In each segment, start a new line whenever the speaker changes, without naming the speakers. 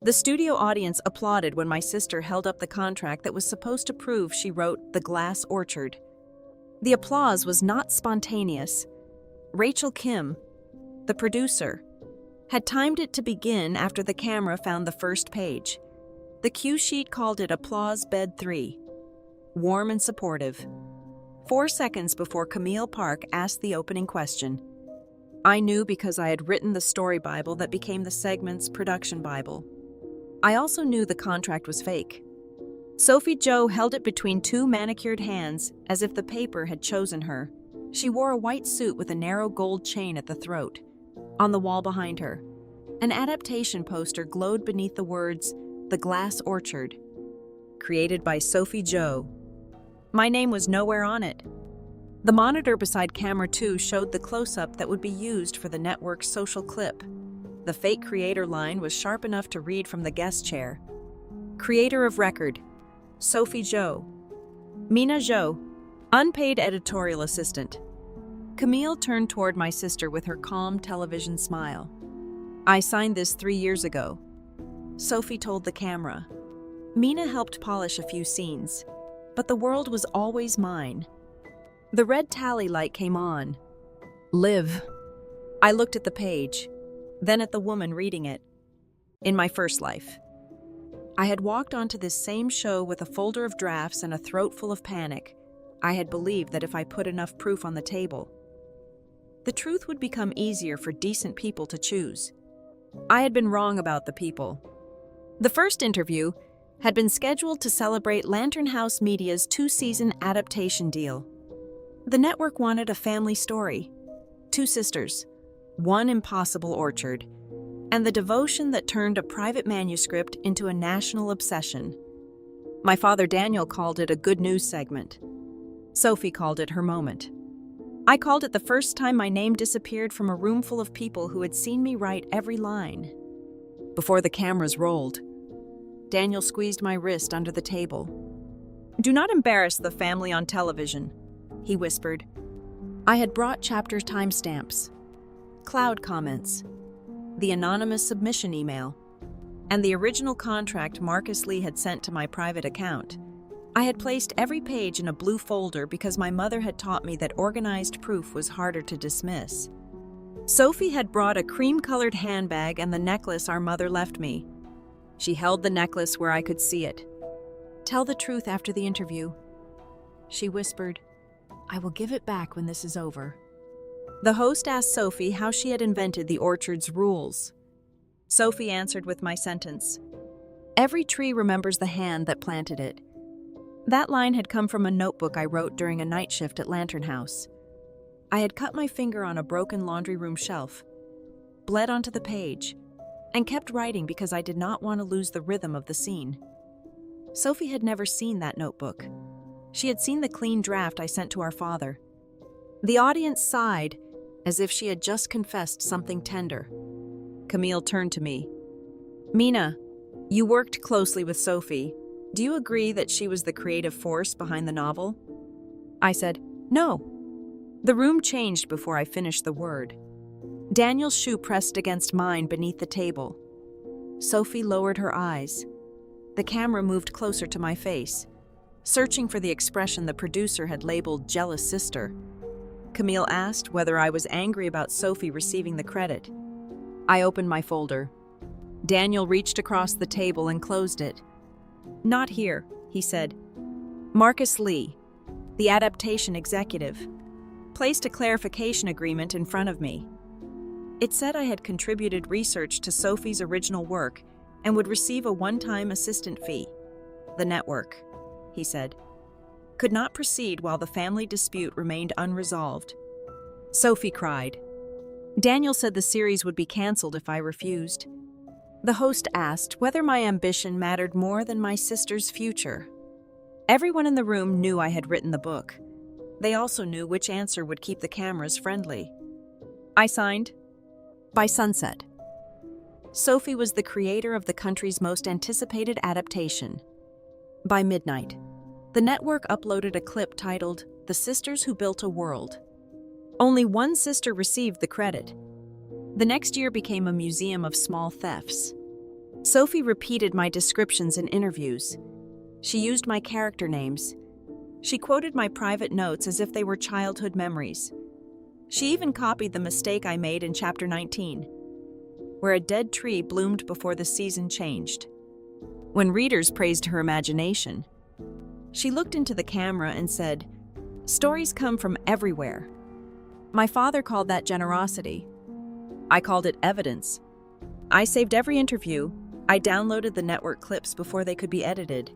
The studio audience applauded when my sister held up the contract that was supposed to prove she wrote The Glass Orchard. The applause was not spontaneous. Rachel Kim, the producer, had timed it to begin after the camera found the first page. The cue sheet called it Applause Bed 3. Warm and supportive. 4 seconds before Camille Park asked the opening question. I knew because I had written the story Bible that became the segment's production Bible. I also knew the contract was fake. Sophie Zhou held it between 2 manicured hands as if the paper had chosen her. She wore a white suit with a narrow gold chain at the throat. On the wall behind her, an adaptation poster glowed beneath the words, The Glass Orchard, created by Sophie Zhou. My name was nowhere on it. The monitor beside camera 2 showed the close-up that would be used for the network's social clip. The fake creator line was sharp enough to read from the guest chair. Creator of record, Sophie Zhou. Mina Zhou, unpaid editorial assistant. Camille turned toward my sister with her calm television smile. I signed this 3 years ago. Sophie told the camera. Mina helped polish a few scenes, but the world was always mine. The red tally light came on. Live. I looked at the page, then at the woman reading it. In my first life. I had walked onto this same show with a folder of drafts and a throat full of panic. I had believed that if I put enough proof on the table, the truth would become easier for decent people to choose. I had been wrong about the people. The first interview had been scheduled to celebrate Lantern House Media's 2-season adaptation deal. The network wanted a family story, 2 sisters, 1 impossible orchard, and the devotion that turned a private manuscript into a national obsession. My father Daniel called it a good news segment. Sophie called it her moment. I called it the first time my name disappeared from a room full of people who had seen me write every line. Before the cameras rolled, Daniel squeezed my wrist under the table. Do not embarrass the family on television, he whispered. I had brought chapter timestamps, cloud comments, the anonymous submission email, and the original contract Marcus Lee had sent to my private account. I had placed every page in a blue folder because my mother had taught me that organized proof was harder to dismiss. Sophie had brought a cream-colored handbag and the necklace our mother left me. She held the necklace where I could see it. Tell the truth after the interview, she whispered. I will give it back when this is over. The host asked Sophie how she had invented the orchard's rules. Sophie answered with my sentence. Every tree remembers the hand that planted it. That line had come from a notebook I wrote during a night shift at Lantern House. I had cut my finger on a broken laundry room shelf, bled onto the page, and kept writing because I did not want to lose the rhythm of the scene. Sophie had never seen that notebook. She had seen the clean draft I sent to our father. The audience sighed, as if she had just confessed something tender. Camille turned to me. Mina, you worked closely with Sophie. Do you agree that she was the creative force behind the novel? I said, no. The room changed before I finished the word. Daniel's shoe pressed against mine beneath the table. Sophie lowered her eyes. The camera moved closer to my face, searching for the expression the producer had labeled jealous sister. Camille asked whether I was angry about Sophie receiving the credit. I opened my folder. Daniel reached across the table and closed it. Not here, he said. Marcus Lee, the adaptation executive, placed a clarification agreement in front of me. It said I had contributed research to Sophie's original work and would receive a one-time assistant fee. The network, he said, could not proceed while the family dispute remained unresolved. Sophie cried. Daniel said the series would be canceled if I refused. The host asked whether my ambition mattered more than my sister's future. Everyone in the room knew I had written the book. They also knew which answer would keep the cameras friendly. I signed. By sunset. Sophie was the creator of the country's most anticipated adaptation. By midnight, the network uploaded a clip titled, The Sisters Who Built a World. Only one sister received the credit. The next year became a museum of small thefts. Sophie repeated my descriptions in interviews. She used my character names. She quoted my private notes as if they were childhood memories. She even copied the mistake I made in Chapter 19, where a dead tree bloomed before the season changed. When readers praised her imagination, she looked into the camera and said, "Stories come from everywhere." My father called that generosity. I called it evidence. I saved every interview. I downloaded the network clips before they could be edited.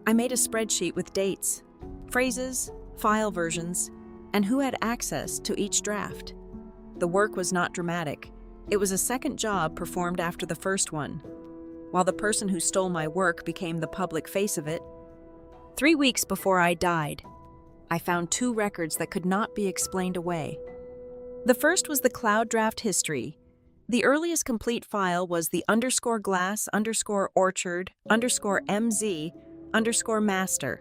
I made a spreadsheet with dates, phrases, file versions, and who had access to each draft. The work was not dramatic. It was a second job performed after the first one, while the person who stole my work became the public face of it. 3 weeks before I died, I found 2 records that could not be explained away. The first was the cloud draft history. The earliest complete file was the _glass_orchard_MZ_master.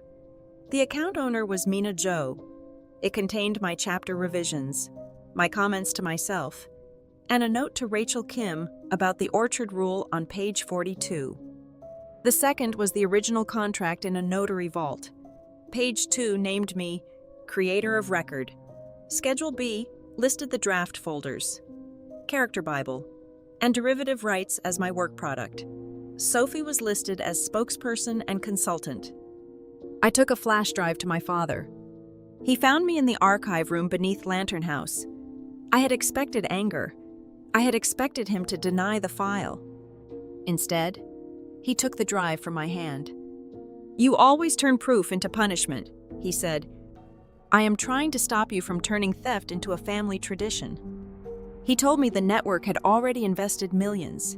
The account owner was Mina Zhou. It contained my chapter revisions, my comments to myself, and a note to Rachel Kim about the orchard rule on page 42. The second was the original contract in a notary vault. Page 2 named me Creator of Record. Schedule B listed the draft folders, Character Bible, and derivative rights as my work product. Sophie was listed as spokesperson and consultant. I took a flash drive to my father. He found me in the archive room beneath Lantern House. I had expected anger. I had expected him to deny the file. Instead, he took the drive from my hand. "You always turn proof into punishment," he said. "I am trying to stop you from turning theft into a family tradition." He told me the network had already invested millions.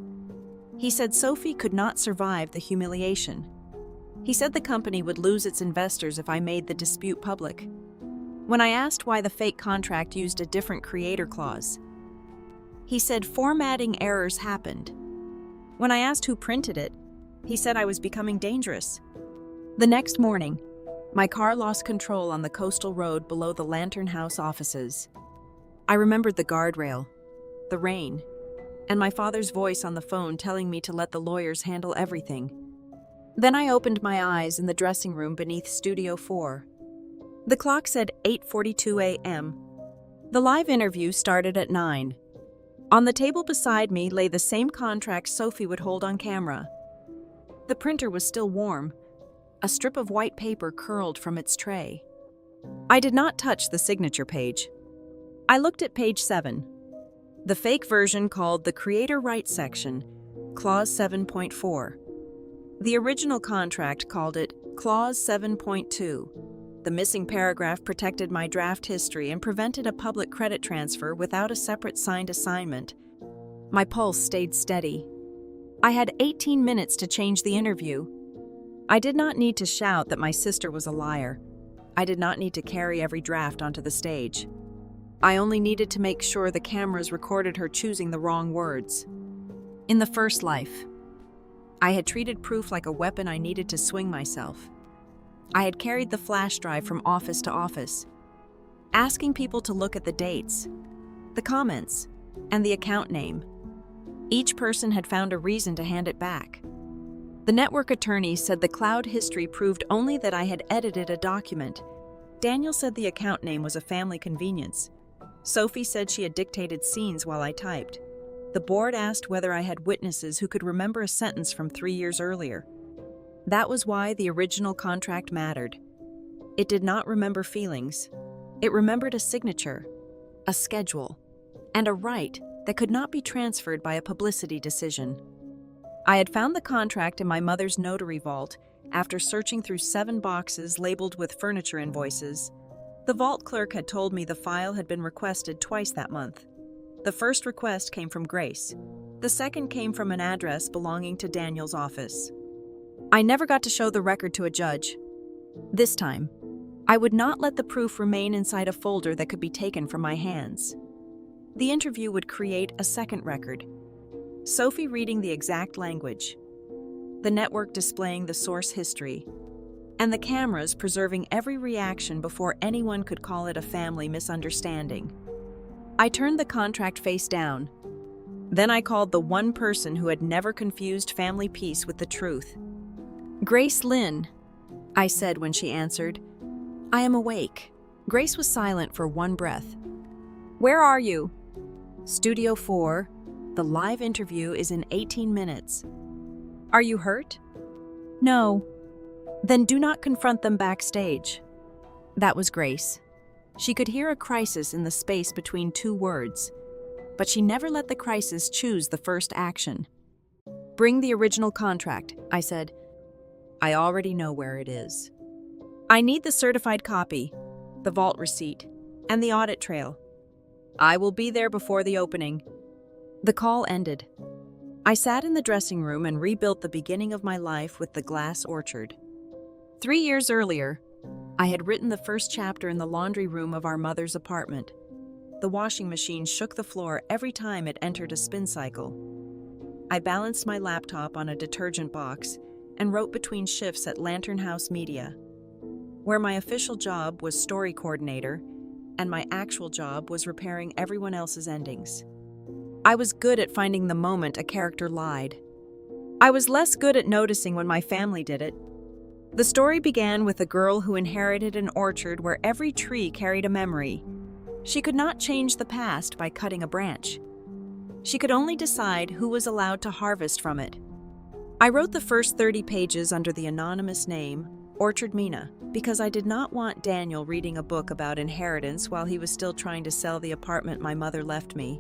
He said Sophie could not survive the humiliation. He said the company would lose its investors if I made the dispute public. When I asked why the fake contract used a different creator clause, he said formatting errors happened. When I asked who printed it, he said I was becoming dangerous. The next morning, my car lost control on the coastal road below the Lantern House offices. I remembered the guardrail, the rain, and my father's voice on the phone telling me to let the lawyers handle everything. Then I opened my eyes in the dressing room beneath Studio 4. The clock said 8:42 a.m. The live interview started at 9. On the table beside me lay the same contract Sophie would hold on camera. The printer was still warm. A strip of white paper curled from its tray. I did not touch the signature page. I looked at page 7. The fake version called the Creator Rights section, Clause 7.4. The original contract called it Clause 7.2. The missing paragraph protected my draft history and prevented a public credit transfer without a separate signed assignment. My pulse stayed steady. I had 18 minutes to change the interview. I did not need to shout that my sister was a liar. I did not need to carry every draft onto the stage. I only needed to make sure the cameras recorded her choosing the wrong words. In the first life, I had treated proof like a weapon I needed to swing myself. I had carried the flash drive from office to office, asking people to look at the dates, the comments, and the account name. Each person had found a reason to hand it back. The network attorney said the cloud history proved only that I had edited a document. Daniel said the account name was a family convenience. Sophie said she had dictated scenes while I typed. The board asked whether I had witnesses who could remember a sentence from 3 years earlier. That was why the original contract mattered. It did not remember feelings. It remembered a signature, a schedule, and a right that could not be transferred by a publicity decision. I had found the contract in my mother's notary vault after searching through 7 boxes labeled with furniture invoices. The vault clerk had told me the file had been requested twice that month. The first request came from Grace. The second came from an address belonging to Daniel's office. I never got to show the record to a judge. This time, I would not let the proof remain inside a folder that could be taken from my hands. The interview would create a second record. Sophie reading the exact language, the network displaying the source history, and the cameras preserving every reaction before anyone could call it a family misunderstanding. I turned the contract face down. Then I called the one person who had never confused family peace with the truth. "Grace Lynn," I said when she answered. "I am awake." Grace was silent for one breath. "Where are you?" "Studio 4. The live interview is in 18 minutes. "Are you hurt?" "No." "Then do not confront them backstage." That was Grace. She could hear a crisis in the space between two words, but she never let the crisis choose the first action. "Bring the original contract," I said. "I already know where it is." "I need the certified copy, the vault receipt, and the audit trail." "I will be there before the opening." The call ended. I sat in the dressing room and rebuilt the beginning of my life with The Glass Orchard. 3 years earlier, I had written the first chapter in the laundry room of our mother's apartment. The washing machine shook the floor every time it entered a spin cycle. I balanced my laptop on a detergent box and wrote between shifts at Lantern House Media, where my official job was story coordinator and my actual job was repairing everyone else's endings. I was good at finding the moment a character lied. I was less good at noticing when my family did it. The story began with a girl who inherited an orchard where every tree carried a memory. She could not change the past by cutting a branch. She could only decide who was allowed to harvest from it. I wrote the first 30 pages under the anonymous name Orchard Mina because I did not want Daniel reading a book about inheritance while he was still trying to sell the apartment my mother left me.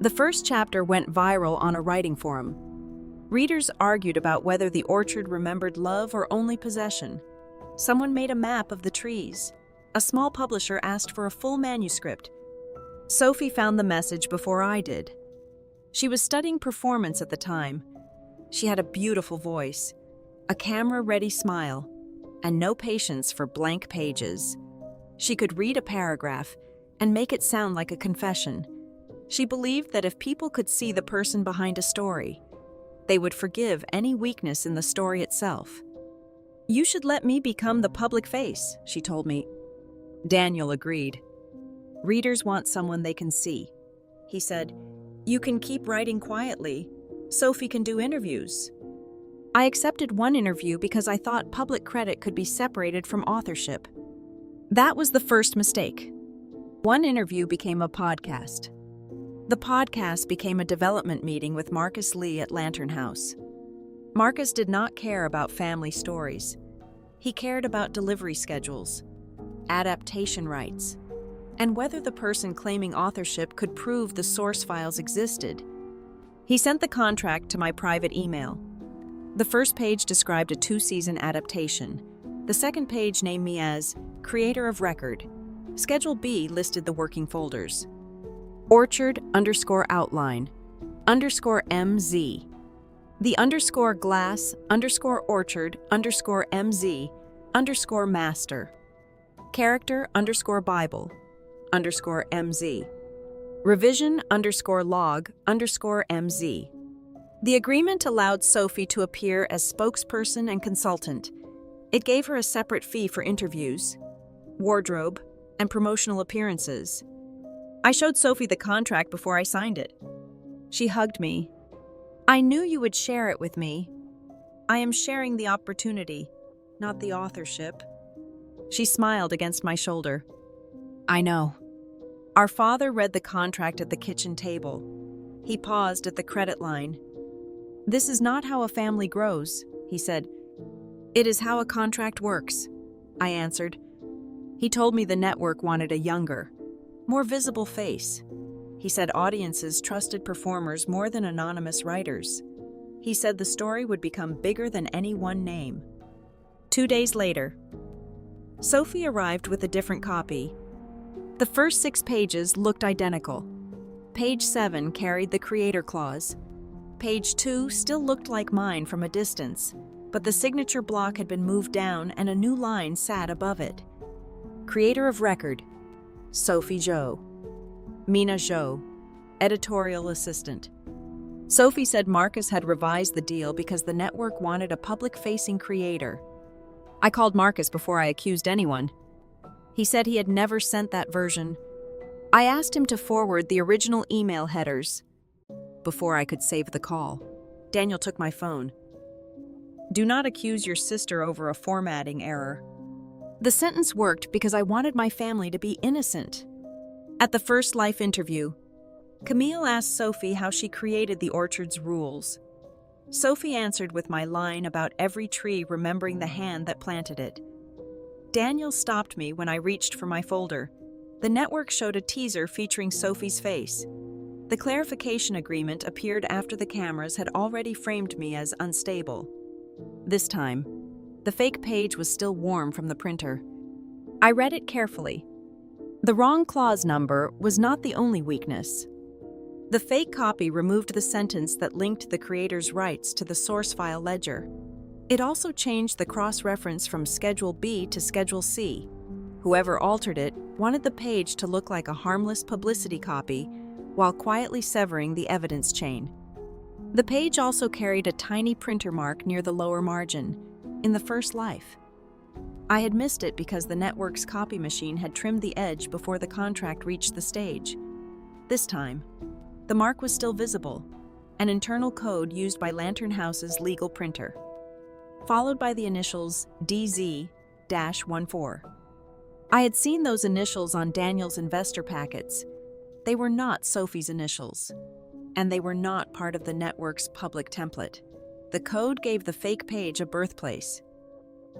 The first chapter went viral on a writing forum. Readers argued about whether the orchard remembered love or only possession. Someone made a map of the trees. A small publisher asked for a full manuscript. Sophie found the message before I did. She was studying performance at the time. She had a beautiful voice, a camera-ready smile, and no patience for blank pages. She could read a paragraph and make it sound like a confession. She believed that if people could see the person behind a story, they would forgive any weakness in the story itself. "You should let me become the public face," she told me. Daniel agreed. "Readers want someone they can see." He said, "You can keep writing quietly. Sophie can do interviews." I accepted one interview because I thought public credit could be separated from authorship. That was the first mistake. One interview became a podcast. The podcast became a development meeting with Marcus Lee at Lantern House. Marcus did not care about family stories. He cared about delivery schedules, adaptation rights, and whether the person claiming authorship could prove the source files existed. He sent the contract to my private email. The first page described a 2-season adaptation. The second page named me as Creator of Record. Schedule B listed the working folders. Orchard_outline _MZ. The _glass_orchard_MZ_master. Character_Bible _MZ. Revision_log_MZ. The agreement allowed Sophie to appear as spokesperson and consultant. It gave her a separate fee for interviews, wardrobe, and promotional appearances. I showed Sophie the contract before I signed it. She hugged me. "I knew you would share it with me. I am sharing the opportunity, not the authorship." She smiled against my shoulder. "I know." Our father read the contract at the kitchen table. He paused at the credit line. "This is not how a family grows," he said. "It is how a contract works," I answered. He told me the network wanted a younger, more visible face. He said audiences trusted performers more than anonymous writers. He said the story would become bigger than any one name. 2 days later, Sophie arrived with a different copy. The first 6 pages looked identical. Page 7 carried the creator clause. Page 2 still looked like mine from a distance, but the signature block had been moved down and a new line sat above it. Creator of Record, Sophie Zhou. Mina Zhou, editorial assistant. Sophie said Marcus had revised the deal because the network wanted a public-facing creator. I called Marcus before I accused anyone. He said he had never sent that version. I asked him to forward the original email headers. Before I could save the call, Daniel took my phone. "Do not accuse your sister over a formatting error." The sentence worked because I wanted my family to be innocent. At the first Life interview, Camille asked Sophie how she created the orchard's rules. Sophie answered with my line about every tree remembering the hand that planted it. Daniel stopped me when I reached for my folder. The network showed a teaser featuring Sophie's face. The clarification agreement appeared after the cameras had already framed me as unstable. This time, the fake page was still warm from the printer. I read it carefully. The wrong clause number was not the only weakness. The fake copy removed the sentence that linked the creator's rights to the source file ledger. It also changed the cross-reference from Schedule B to Schedule C. Whoever altered it wanted the page to look like a harmless publicity copy while quietly severing the evidence chain. The page also carried a tiny printer mark near the lower margin, in the first Life. I had missed it because the network's copy machine had trimmed the edge before the contract reached the stage. This time, the mark was still visible, an internal code used by Lantern House's legal printer, followed by the initials DZ-14. I had seen those initials on Daniel's investor packets. They were not Sophie's initials, and they were not part of the network's public template. The code gave the fake page a birthplace.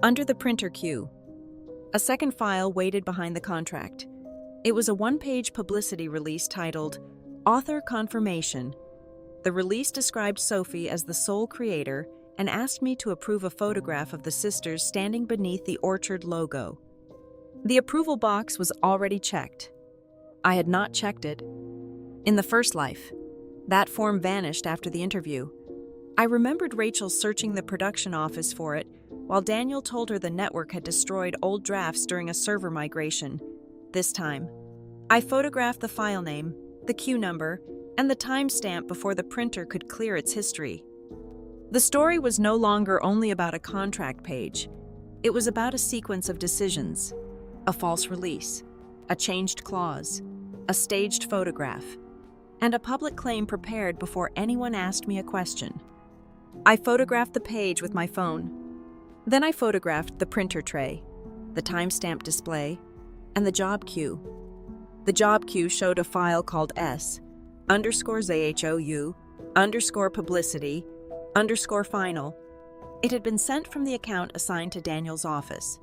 Under the printer queue, a second file waited behind the contract. It was a one-page publicity release titled Author Confirmation. The release described Sophie as the sole creator and asked me to approve a photograph of the sisters standing beneath the orchard logo. The approval box was already checked. I had not checked it. In the first Life, that form vanished after the interview. I remembered Rachel searching the production office for it, while Daniel told her the network had destroyed old drafts during a server migration. This time, I photographed the file name, the queue number, and the timestamp before the printer could clear its history. The story was no longer only about a contract page. It was about a sequence of decisions: a false release, a changed clause, a staged photograph, and a public claim prepared before anyone asked me a question. I photographed the page with my phone. Then I photographed the printer tray, the timestamp display, and the job queue. The job queue showed a file called S_ZHOU_publicity_final. It had been sent from the account assigned to Daniel's office.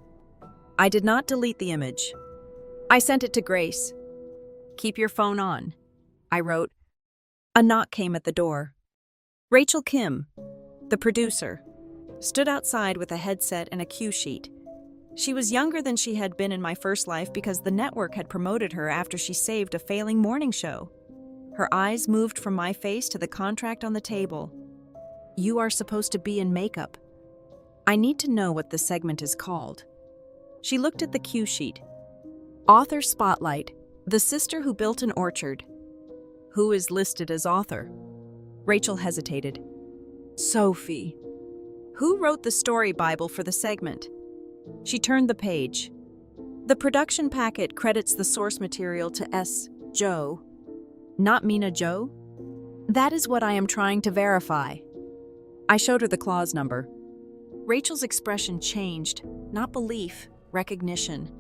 I did not delete the image. I sent it to Grace. "Keep your phone on," I wrote. A knock came at the door. Rachel Kim, the producer, stood outside with a headset and a cue sheet. She was younger than she had been in my first Life because the network had promoted her after she saved a failing morning show. Her eyes moved from my face to the contract on the table. "You are supposed to be in makeup. I need to know what the segment is called." She looked at the cue sheet. Author Spotlight, the sister who built an orchard. Who is listed as author? Rachel hesitated. Sophie. Who wrote the story Bible for the segment? She turned the page. The production packet credits the source material to S. Zhou. Not Mina Zhou? That is what I am trying to verify. I showed her the clause number. Rachel's expression changed, not belief, recognition.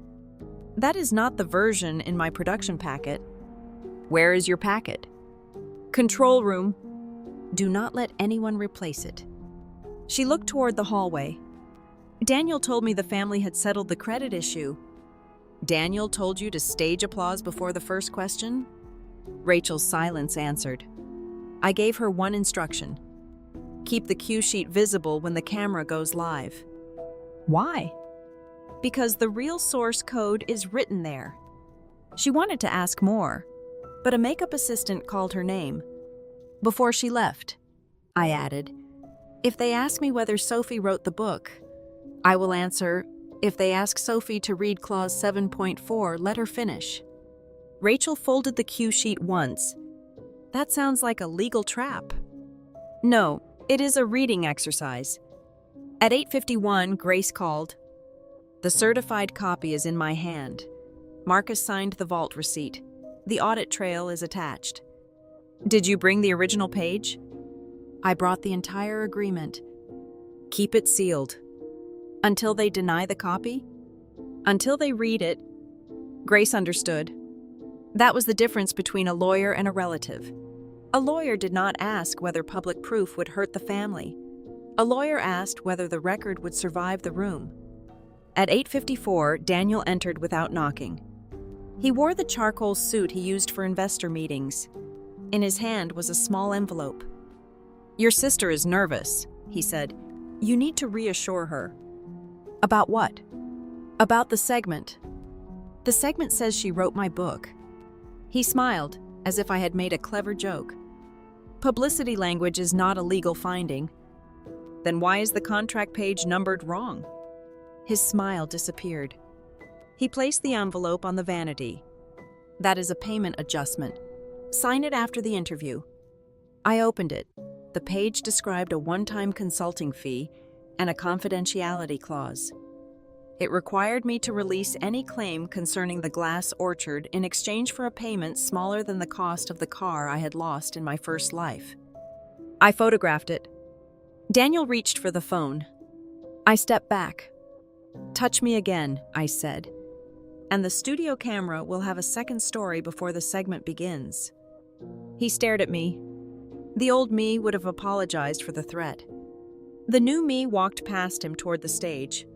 That is not the version in my production packet. Where is your packet? Control room. Do not let anyone replace it. She looked toward the hallway. Daniel told me the family had settled the credit issue. Daniel told you to stage applause before the first question? Rachel's silence answered. I gave her one instruction. Keep the cue sheet visible when the camera goes live. Why? Because the real source code is written there. She wanted to ask more, but a makeup assistant called her name. Before she left, I added, if they ask me whether Sophie wrote the book, I will answer, if they ask Sophie to read clause 7.4, let her finish. Rachel folded the cue sheet once. That sounds like a legal trap. No, it is a reading exercise. At 8:51, Grace called. The certified copy is in my hand. Marcus signed the vault receipt. The audit trail is attached. Did you bring the original page? I brought the entire agreement. Keep it sealed. Until they deny the copy? Until they read it. Grace understood. That was the difference between a lawyer and a relative. A lawyer did not ask whether public proof would hurt the family. A lawyer asked whether the record would survive the room. At 8:54, Daniel entered without knocking. He wore the charcoal suit he used for investor meetings. In his hand was a small envelope. "Your sister is nervous," he said. "You need to reassure her." "About what?" "About the segment. The segment says she wrote my book." He smiled, as if I had made a clever joke. "Publicity language is not a legal finding." "Then why is the contract page numbered wrong?" His smile disappeared. He placed the envelope on the vanity. "That is a payment adjustment. Sign it after the interview." I opened it. The page described a one-time consulting fee and a confidentiality clause. It required me to release any claim concerning the glass orchard in exchange for a payment smaller than the cost of the car I had lost in my first life. I photographed it. Daniel reached for the phone. I stepped back. "Touch me again," I said. "And the studio camera will have a second story before the segment begins." He stared at me. The old me would have apologized for the threat. The new me walked past him toward the stage.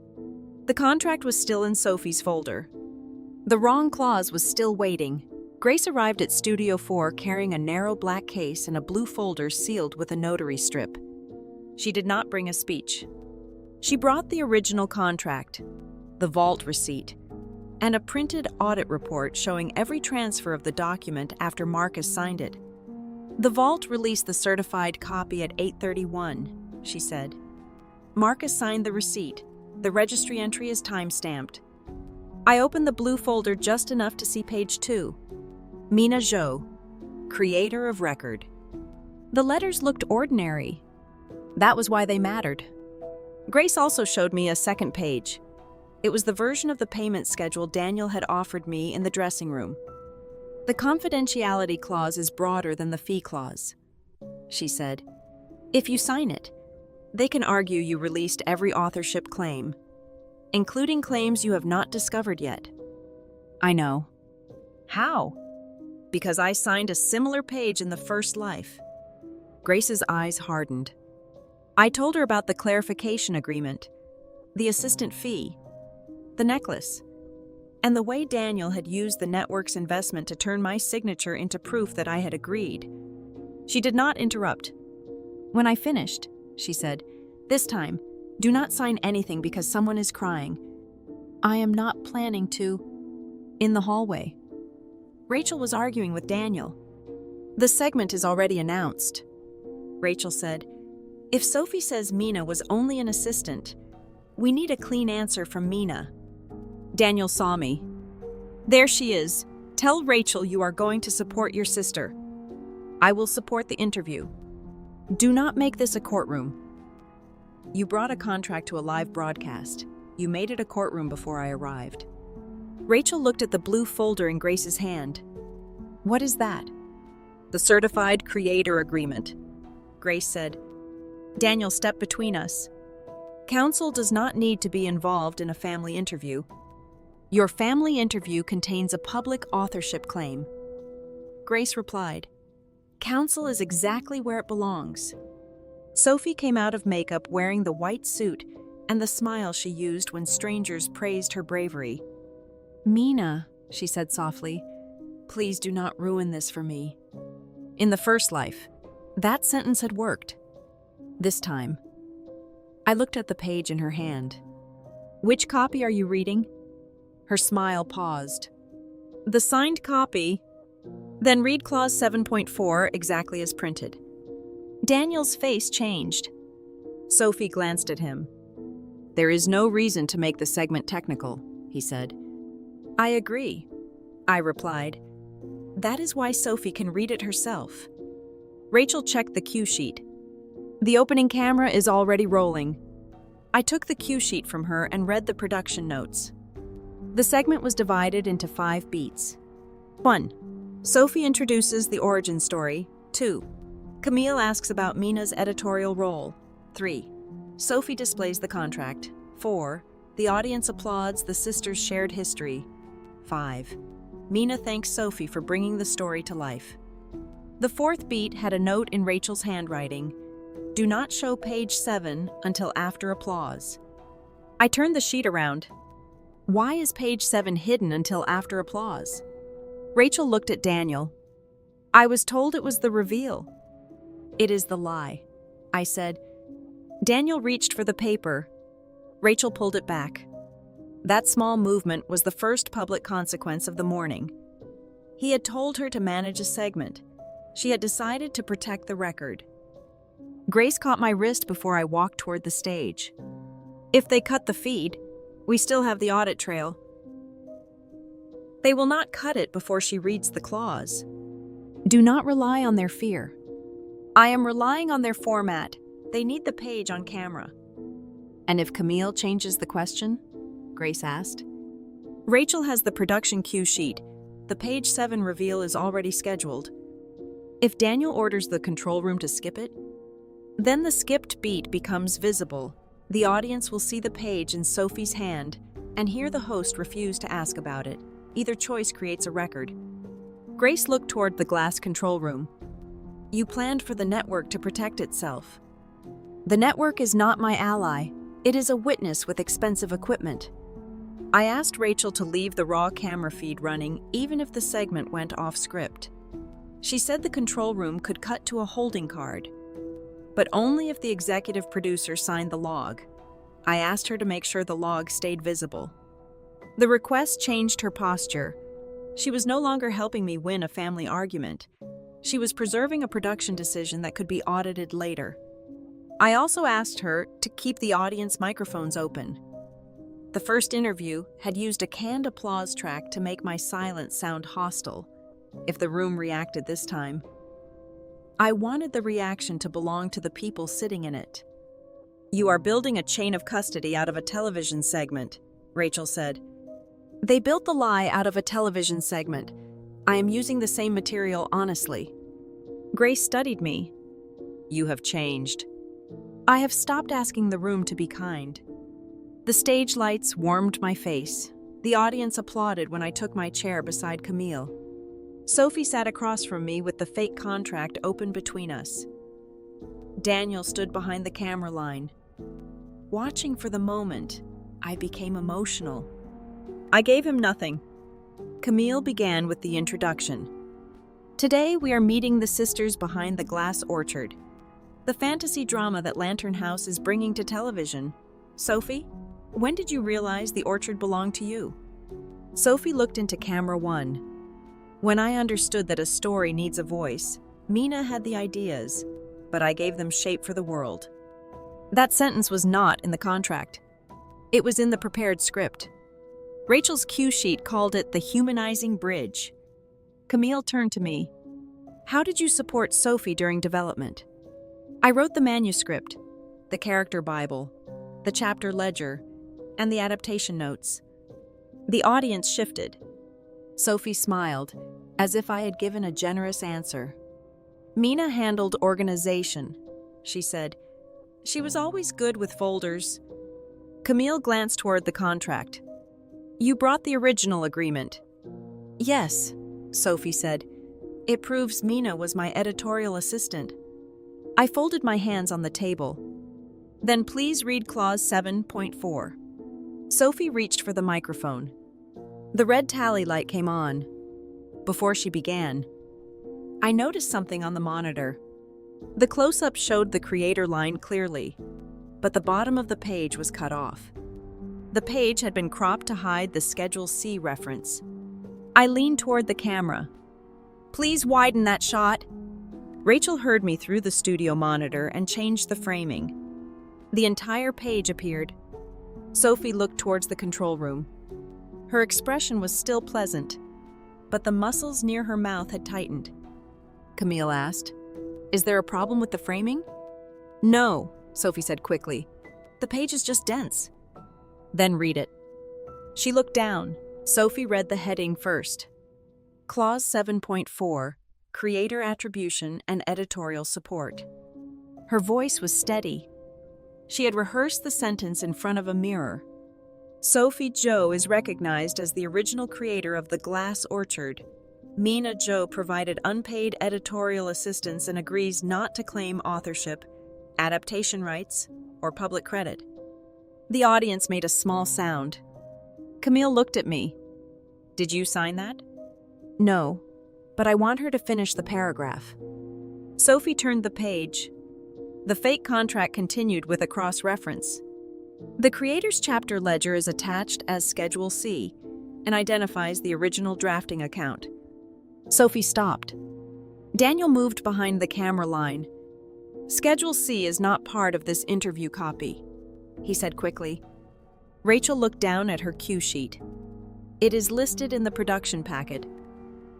The contract was still in Sophie's folder. The wrong clause was still waiting. Grace arrived at Studio 4 carrying a narrow black case and a blue folder sealed with a notary strip. She did not bring a speech. She brought the original contract, the vault receipt, and a printed audit report showing every transfer of the document after Marcus signed it. "The vault released the certified copy at 8:31, she said. Marcus signed the receipt. The registry entry is time-stamped. I opened the blue folder just enough to see page 2. Mina Zhou, creator of record. The letters looked ordinary. That was why they mattered. Grace also showed me a second page. It was the version of the payment schedule Daniel had offered me in the dressing room. "The confidentiality clause is broader than the fee clause," she said. "If you sign it, they can argue you released every authorship claim, including claims you have not discovered yet." I know. How? Because I signed a similar page in the first life. Grace's eyes hardened. I told her about the clarification agreement, the assistant fee, the necklace, and the way Daniel had used the network's investment to turn my signature into proof that I had agreed. She did not interrupt. "When I finished," she said, "this time, do not sign anything because someone is crying. I am not planning to." In the hallway, Rachel was arguing with Daniel. "The segment is already announced," Rachel said. "If Sophie says Mina was only an assistant, we need a clean answer from Mina." Daniel saw me. "There she is. Tell Rachel you are going to support your sister." "I will support the interview. Do not make this a courtroom." "You brought a contract to a live broadcast. You made it a courtroom before I arrived." Rachel looked at the blue folder in Grace's hand. "What is that?" "The certified creator agreement," Grace said. Daniel stepped between us. "Counsel does not need to be involved in a family interview. Your family interview contains a public authorship claim." Grace replied, "Counsel is exactly where it belongs." Sophie came out of makeup wearing the white suit and the smile she used when strangers praised her bravery. "Mina," she said softly, "please do not ruin this for me." In the first life, that sentence had worked. This time, I looked at the page in her hand. "Which copy are you reading?" Her smile paused. "The signed copy." "Then read clause 7.4 exactly as printed." Daniel's face changed. Sophie glanced at him. "There is no reason to make the segment technical," he said. "I agree," I replied. "That is why Sophie can read it herself." Rachel checked the cue sheet. "The opening camera is already rolling." I took the cue sheet from her and read the production notes. The segment was divided into 5 beats. 1. Sophie introduces the origin story, 2. Camille asks about Mina's editorial role. 3. Sophie displays the contract. 4. The audience applauds the sisters' shared history. 5. Mina thanks Sophie for bringing the story to life. The fourth beat had a note in Rachel's handwriting. Do not show page 7 until after applause. I turned the sheet around. Why is page 7 hidden until after applause? Rachel looked at Daniel. I was told it was the reveal. It is the lie, I said. Daniel reached for the paper. Rachel pulled it back. That small movement was the first public consequence of the morning. He had told her to manage a segment. She had decided to protect the record. Grace caught my wrist before I walked toward the stage. If they cut the feed, we still have the audit trail. They will not cut it before she reads the clause. Do not rely on their fear. I am relying on their format. They need the page on camera. And if Camille changes the question? Grace asked. Rachel has the production cue sheet. The page 7 reveal is already scheduled. If Daniel orders the control room to skip it, then the skipped beat becomes visible. The audience will see the page in Sophie's hand and hear the host refuse to ask about it. Either choice creates a record. Grace looked toward the glass control room. You planned for the network to protect itself. The network is not my ally. It is a witness with expensive equipment. I asked Rachel to leave the raw camera feed running even if the segment went off script. She said the control room could cut to a holding card, but only if the executive producer signed the log. I asked her to make sure the log stayed visible. The request changed her posture. She was no longer helping me win a family argument. She was preserving a production decision that could be audited later. I also asked her to keep the audience microphones open. The first interview had used a canned applause track to make my silence sound hostile, if the room reacted this time. I wanted the reaction to belong to the people sitting in it. You are building a chain of custody out of a television segment, Rachel said. They built the lie out of a television segment. I am using the same material honestly. Grace studied me. You have changed. I have stopped asking the room to be kind. The stage lights warmed my face. The audience applauded when I took my chair beside Camille. Sophie sat across from me with the fake contract open between us. Daniel stood behind the camera line. Watching for the moment, I became emotional. I gave him nothing. Camille began with the introduction. Today we are meeting the sisters behind the glass orchard, the fantasy drama that Lantern House is bringing to television. Sophie, when did you realize the orchard belonged to you? Sophie looked into camera 1. When I understood that a story needs a voice, Mina had the ideas, but I gave them shape for the world. That sentence was not in the contract. It was in the prepared script. Rachel's cue sheet called it the humanizing bridge. Camille turned to me. How did you support Sophie during development? I wrote the manuscript, the character Bible, the chapter ledger, and the adaptation notes. The audience shifted. Sophie smiled, as if I had given a generous answer. Mina handled organization, she said. She was always good with folders. Camille glanced toward the contract. You brought the original agreement. Yes, Sophie said. It proves Mina was my editorial assistant. I folded my hands on the table. Then please read clause 7.4. Sophie reached for the microphone. The red tally light came on. Before she began, I noticed something on the monitor. The close-up showed the creator line clearly, but the bottom of the page was cut off. The page had been cropped to hide the Schedule C reference. I leaned toward the camera. Please widen that shot. Rachel heard me through the studio monitor and changed the framing. The entire page appeared. Sophie looked towards the control room. Her expression was still pleasant, but the muscles near her mouth had tightened. Camille asked, Is there a problem with the framing? No, Sophie said quickly. The page is just dense. Then read it. She looked down. Sophie read the heading first. Clause 7.4. creator attribution, and editorial support. Her voice was steady. She had rehearsed the sentence in front of a mirror. Sophie Zhou is recognized as the original creator of The Glass Orchard. Mina Zhou provided unpaid editorial assistance and agrees not to claim authorship, adaptation rights, or public credit. The audience made a small sound. Camille looked at me. Did you sign that? No, but I want her to finish the paragraph. Sophie turned the page. The fake contract continued with a cross-reference. The creator's chapter ledger is attached as Schedule C and identifies the original drafting account. Sophie stopped. Daniel moved behind the camera line. Schedule C is not part of this interview copy, he said quickly. Rachel looked down at her cue sheet. It is listed in the production packet.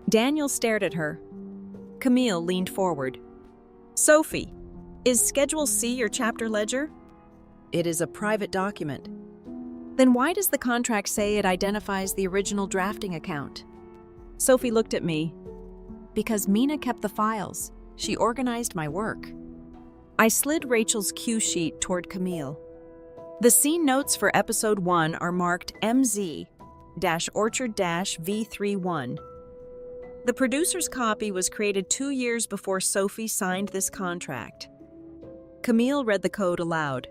Daniel stared at her. Camille leaned forward. Sophie, is Schedule C your chapter ledger? It is a private document. Then why does the contract say it identifies the original drafting account? Sophie looked at me. Because Mina kept the files. She organized my work. I slid Rachel's cue sheet toward Camille. The scene notes for Episode 1 are marked MZ-Orchard-V31. The producer's copy was created 2 years before Sophie signed this contract. Camille read the code aloud.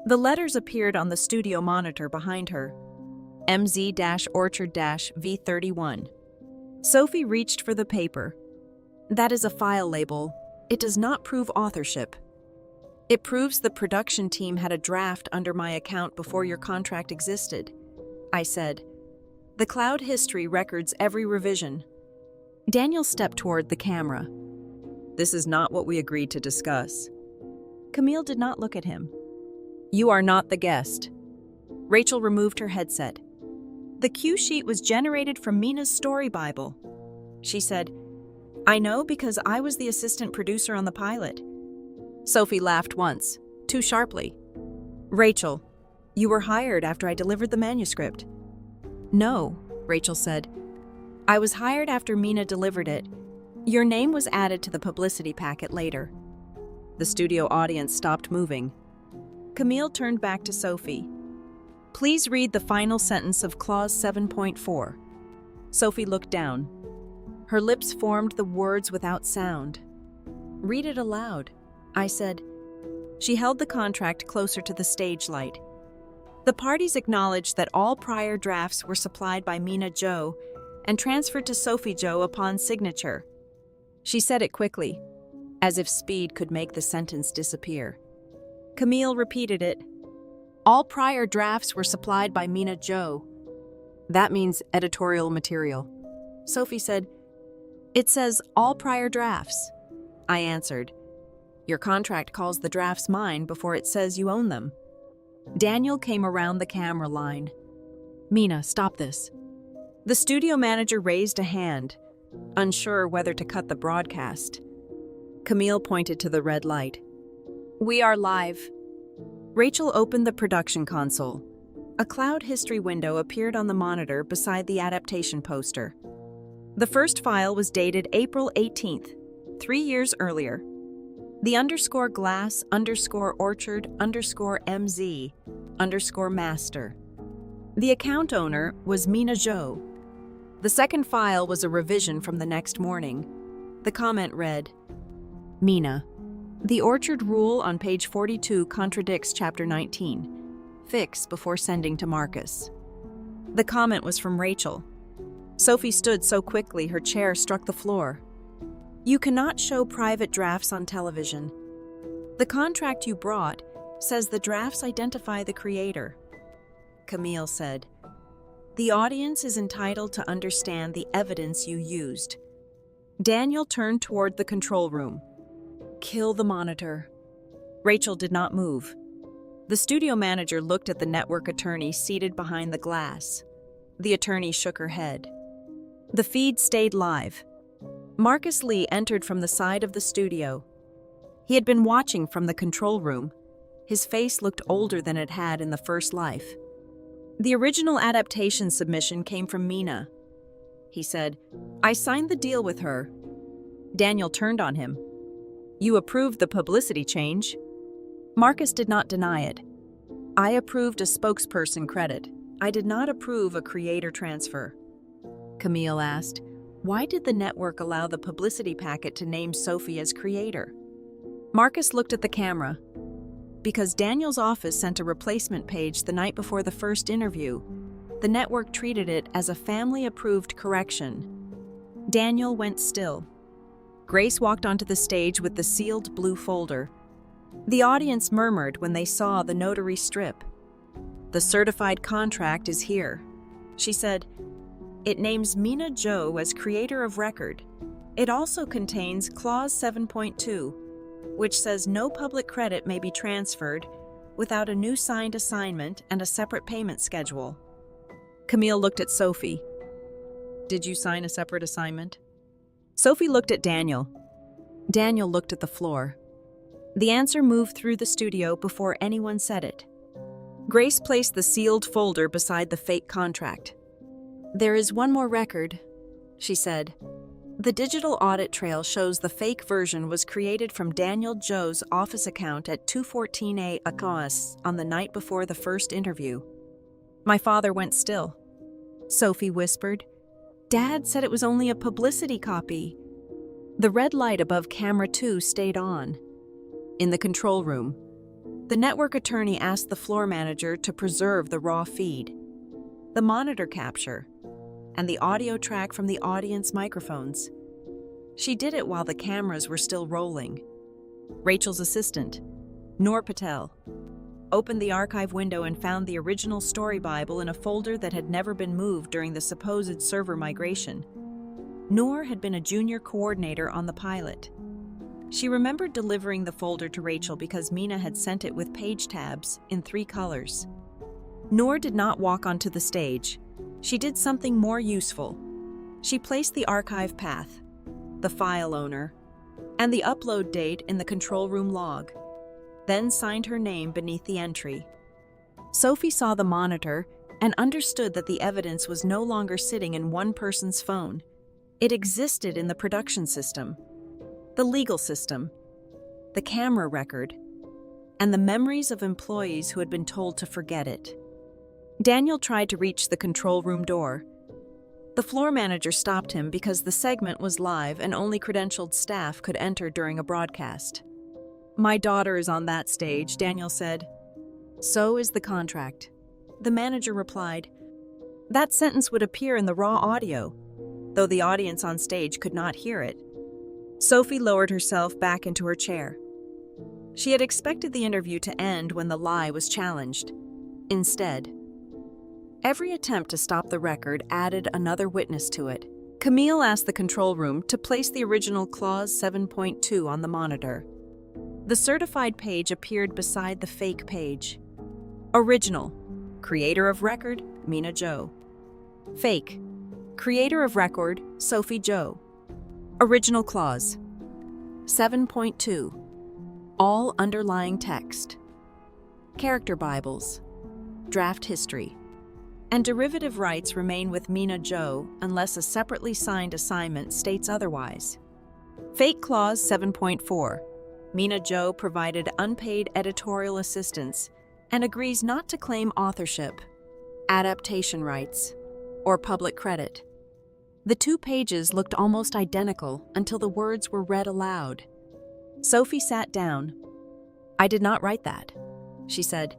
The letters appeared on the studio monitor behind her. MZ-Orchard-V31. Sophie reached for the paper. That is a file label. It does not prove authorship. It proves the production team had a draft under my account before your contract existed, I said. The cloud history records every revision. Daniel stepped toward the camera. This is not what we agreed to discuss. Camille did not look at him. You are not the guest. Rachel removed her headset. The cue sheet was generated from Mina's story Bible. She said, I know because I was the assistant producer on the pilot. Sophie laughed once, too sharply. Rachel, you were hired after I delivered the manuscript. No, Rachel said. I was hired after Mina delivered it. Your name was added to the publicity packet later. The studio audience stopped moving. Camille turned back to Sophie. Please read the final sentence of Clause 7.4. Sophie looked down. Her lips formed the words without sound. Read it aloud, I said. She held the contract closer to the stage light. The parties acknowledged that all prior drafts were supplied by Mina Zhou and transferred to Sophie Zhou upon signature. She said it quickly, as if speed could make the sentence disappear. Camille repeated it. All prior drafts were supplied by Mina Zhou. That means editorial material. Sophie said, It says all prior drafts. I answered, Your contract calls the drafts mine before it says you own them. Daniel came around the camera line. Mina, stop this. The studio manager raised a hand, unsure whether to cut the broadcast. Camille pointed to the red light. We are live. Rachel opened the production console. A cloud history window appeared on the monitor beside the adaptation poster. The first file was dated April 18th, 3 years earlier. The _glass_orchard_MZ_master. The account owner was Mina Zhou. The second file was a revision from the next morning. The comment read, Mina, the orchard rule on page 42 contradicts chapter 19. Fix before sending to Marcus. The comment was from Rachel. Sophie stood so quickly her chair struck the floor. You cannot show private drafts on television. The contract you brought says the drafts identify the creator. Camille said, The audience is entitled to understand the evidence you used. Daniel turned toward the control room. Kill the monitor. Rachel did not move. The studio manager looked at the network attorney seated behind the glass. The attorney shook her head. The feed stayed live. Marcus Lee entered from the side of the studio. He had been watching from the control room. His face looked older than it had in the first life. The original adaptation submission came from Mina. He said, I signed the deal with her. Daniel turned on him. "You approved the publicity change." Marcus did not deny it. "I approved a spokesperson credit. I did not approve a creator transfer." Camille asked, "Why did the network allow the publicity packet to name Sophie as creator?" Marcus looked at the camera. "Because Daniel's office sent a replacement page the night before the first interview. The network treated it as a family-approved correction." Daniel went still. Grace walked onto the stage with the sealed blue folder. The audience murmured when they saw the notary strip. "The certified contract is here," she said. "It names Mina Zhou as creator of record. It also contains Clause 7.2, which says no public credit may be transferred without a new signed assignment and a separate payment schedule." Camille looked at Sophie. "Did you sign a separate assignment?" Sophie looked at Daniel. Daniel looked at the floor. The answer moved through the studio before anyone said it. Grace placed the sealed folder beside the fake contract. "There is one more record," she said. "The digital audit trail shows the fake version was created from Daniel Zhou's office account at 2:14 a.m. on the night before the first interview." My father went still. Sophie whispered, "Dad said it was only a publicity copy." The red light above camera 2 stayed on. In the control room, the network attorney asked the floor manager to preserve the raw feed, the monitor capture, and the audio track from the audience microphones. She did it while the cameras were still rolling. Rachel's assistant, Noor Patel, opened the archive window and found the original story Bible in a folder that had never been moved during the supposed server migration. Noor had been a junior coordinator on the pilot. She remembered delivering the folder to Rachel because Mina had sent it with page tabs in 3 colors. Noor did not walk onto the stage. She did something more useful. She placed the archive path, the file owner, and the upload date in the control room log, then signed her name beneath the entry. Sophie saw the monitor and understood that the evidence was no longer sitting in one person's phone. It existed in the production system, the legal system, the camera record, and the memories of employees who had been told to forget it. Daniel tried to reach the control room door. The floor manager stopped him because the segment was live and only credentialed staff could enter during a broadcast. "My daughter is on that stage," Daniel said. "So is the contract." The manager replied, "That sentence would appear in the raw audio, though the audience on stage could not hear it." Sophie lowered herself back into her chair. She had expected the interview to end when the lie was challenged. Instead, every attempt to stop the record added another witness to it. Camille asked the control room to place the original Clause 7.2 on the monitor. The certified page appeared beside the fake page. Original, creator of record, Mina Zhou. Fake, creator of record, Sophie Zhou. Original clause 7.2. All underlying text. Character Bibles. Draft history. And derivative rights remain with Mina Zhou unless a separately signed assignment states otherwise. Fake Clause 7.4. Mina Zhou provided unpaid editorial assistance and agrees not to claim authorship, adaptation rights, or public credit. The 2 pages looked almost identical until the words were read aloud. Sophie sat down. "I did not write that," she said.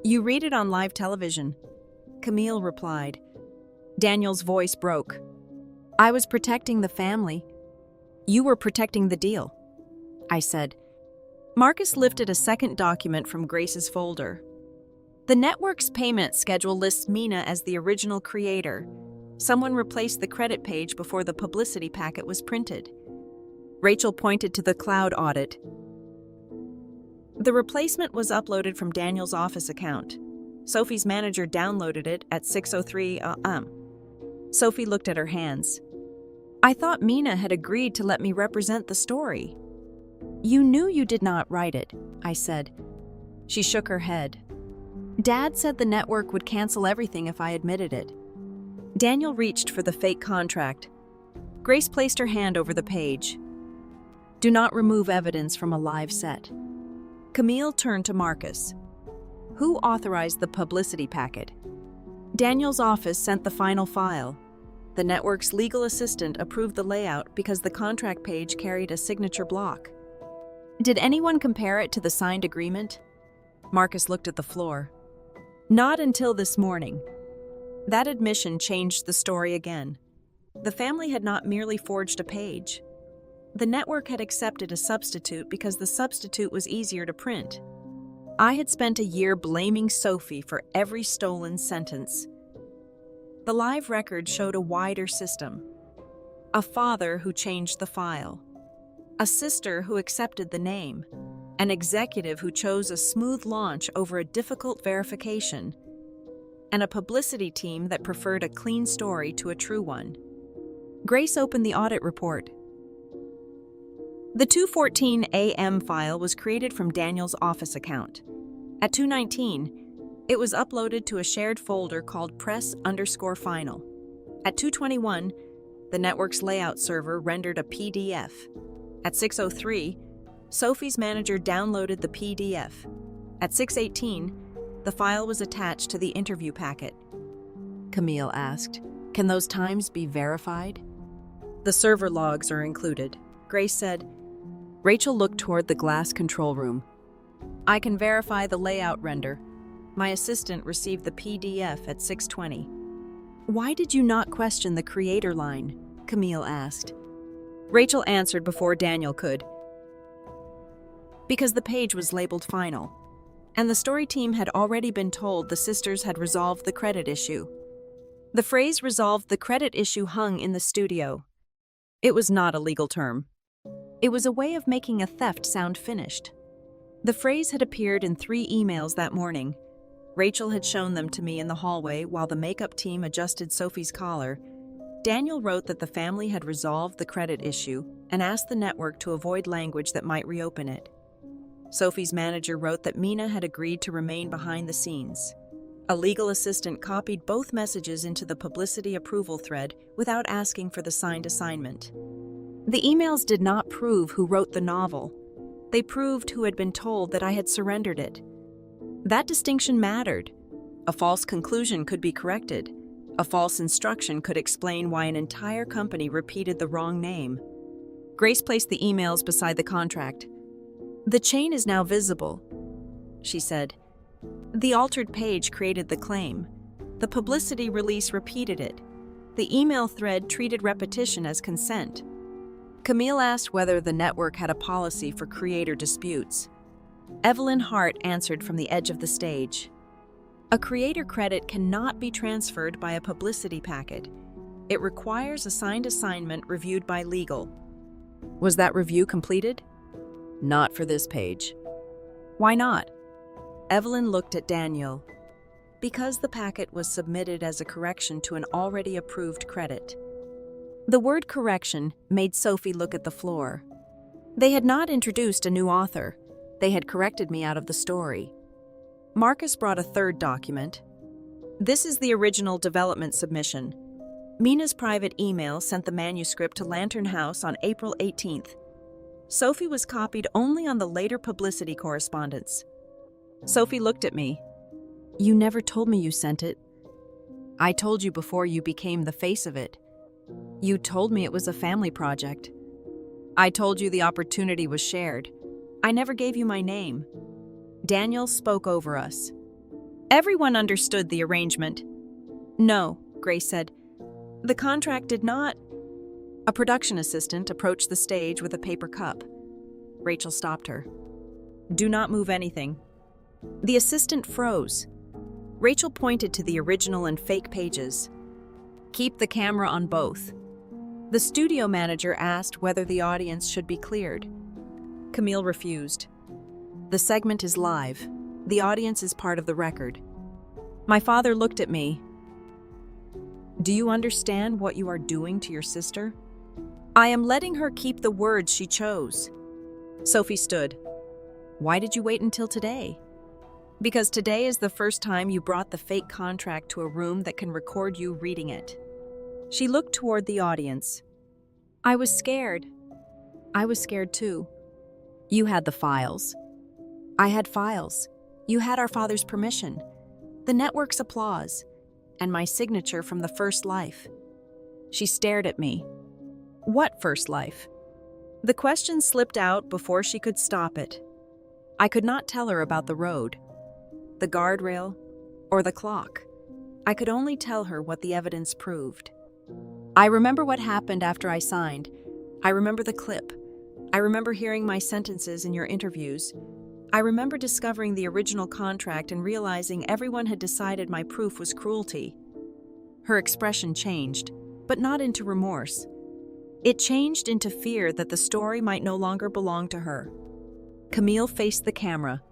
"You read it on live television," Camille replied. Daniel's voice broke. "I was protecting the family. You were protecting the deal," I said. Marcus lifted a second document from Grace's folder. The network's payment schedule lists Mina as the original creator. Someone replaced the credit page before the publicity packet was printed. Rachel pointed to the Cloud Audit. The replacement was uploaded from Daniel's office account. Sophie's manager downloaded it at 6:03 a.m. Sophie looked at her hands. "I thought Mina had agreed to let me represent the story." "You knew you did not write it," I said. She shook her head. "Dad said the network would cancel everything if I admitted it." Daniel reached for the fake contract. Grace placed her hand over the page. Do not remove evidence from a live set. Camille turned to Marcus. Who authorized the publicity packet? Daniel's office sent the final file. The network's legal assistant approved the layout because the contract page carried a signature block. Did anyone compare it to the signed agreement? Marcus looked at the floor. Not until this morning. That admission changed the story again. The family had not merely forged a page. The network had accepted a substitute because the substitute was easier to print. I had spent a year blaming Sophie for every stolen sentence. The live record showed a wider system. A father who changed the file. A sister who accepted the name. An executive who chose a smooth launch over a difficult verification. And a publicity team that preferred a clean story to a true one. Grace opened the audit report. The 2:14 a.m. file was created from Daniel's office account. At 2:19, it was uploaded to a shared folder called press_final. At 2:21, the network's layout server rendered a PDF. At 6:03, Sophie's manager downloaded the PDF. At 6:18, the file was attached to the interview packet. Camille asked, "Can those times be verified?" "The server logs are included," Grace said. Rachel looked toward the glass control room. "I can verify the layout render. My assistant received the PDF at 6:20. "Why did you not question the creator line?" Camille asked. Rachel answered before Daniel could. Because the page was labeled final, and the story team had already been told the sisters had resolved the credit issue. The phrase "resolved the credit issue" hung in the studio. It was not a legal term. It was a way of making a theft sound finished. The phrase had appeared in 3 emails that morning. Rachel had shown them to me in the hallway while the makeup team adjusted Sophie's collar. Daniel wrote that the family had resolved the credit issue and asked the network to avoid language that might reopen it. Sophie's manager wrote that Mina had agreed to remain behind the scenes. A legal assistant copied both messages into the publicity approval thread without asking for the signed assignment. The emails did not prove who wrote the novel. They proved who had been told that I had surrendered it. That distinction mattered. A false conclusion could be corrected. A false instruction could explain why an entire company repeated the wrong name. Grace placed the emails beside the contract. "The chain is now visible," she said. The altered page created the claim. The publicity release repeated it. The email thread treated repetition as consent. Camille asked whether the network had a policy for creator disputes. Evelyn Hart answered from the edge of the stage. A creator credit cannot be transferred by a publicity packet. It requires a signed assignment reviewed by legal. Was that review completed? Not for this page. Why not? Evelyn looked at Daniel. Because the packet was submitted as a correction to an already approved credit. The word correction made Sophie look at the floor. They had not introduced a new author. They had corrected me out of the story. Marcus brought a third document. This is the original development submission. Mina's private email sent the manuscript to Lantern House on April 18th. Sophie was copied only on the later publicity correspondence. Sophie looked at me. "You never told me you sent it." "I told you before you became the face of it. You told me it was a family project. I told you the opportunity was shared. I never gave you my name." Daniel spoke over us. Everyone understood the arrangement. "No," Grace said. "The contract did not." A production assistant approached the stage with a paper cup. Rachel stopped her. "Do not move anything." The assistant froze. Rachel pointed to the original and fake pages. "Keep the camera on both." The studio manager asked whether the audience should be cleared. Camille refused. "The segment is live. The audience is part of the record." My father looked at me. "Do you understand what you are doing to your sister?" "I am letting her keep the words she chose." Sophie stood. "Why did you wait until today?" "Because today is the first time you brought the fake contract to a room that can record you reading it." She looked toward the audience. "I was scared." I was scared too. You had the files. I had files. You had our father's permission, the network's applause, and my signature from the first life. She stared at me. What first life? The question slipped out before she could stop it. I could not tell her about the road, the guardrail, or the clock. I could only tell her what the evidence proved. I remember what happened after I signed. I remember the clip. I remember hearing my sentences in your interviews. I remember discovering the original contract and realizing everyone had decided my proof was cruelty. Her expression changed, but not into remorse. It changed into fear that the story might no longer belong to her. Camille faced the camera.